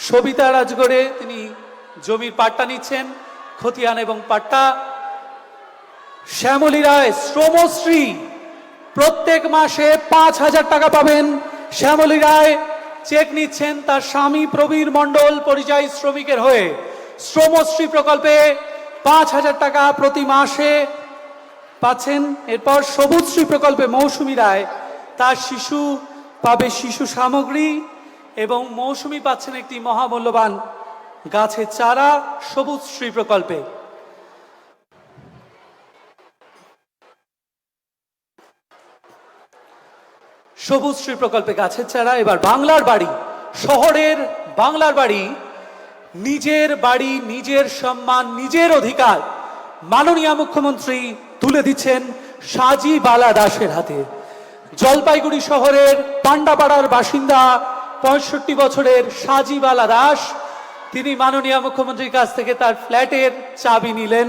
সবিতা রাজগড়ে তিনি জমির পাট্টা নিচ্ছেন, খতিয়ান এবং পাট্টা। শ্যামলী রায় শ্রমশ্রী, প্রত্যেক মাসে 5,000 টাকা পাবেন। শ্যামলী রায় চেক নিচ্ছেন তার স্বামী প্রবীর মণ্ডল পরিযায়ী শ্রমিকের হয়ে। শ্রমশ্রী প্রকল্পে 5,000 টাকা প্রতি মাসে পাচ্ছেন। এরপর সবুজশ্রী প্রকল্পে মৌসুমী রায় তার শিশু পাবে শিশু সামগ্রী, এবং মৌসুমী পাচ্ছেন একটি মহামূল্যবান গাছের চারা সবুজশ্রী প্রকল্পে। সবুজশ্রী প্রকল্পে গাছের চারা। এবার বাংলার বাড়ি, শহরের বাংলার বাড়ি, নিজের বাড়ি নিজের সম্মান নিজের অধিকার মাননীয় মুখ্যমন্ত্রী তুলে দিচ্ছেন সাজি বালা দাসের হাতে। জলপাইগুড়ি শহরের পান্ডাপাড়ার বাসিন্দা 65 বছরের সাজি বালা দাস, তিনি মাননীয় মুখ্যমন্ত্রীর কাছ থেকে তার ফ্ল্যাটের চাবি নিলেন।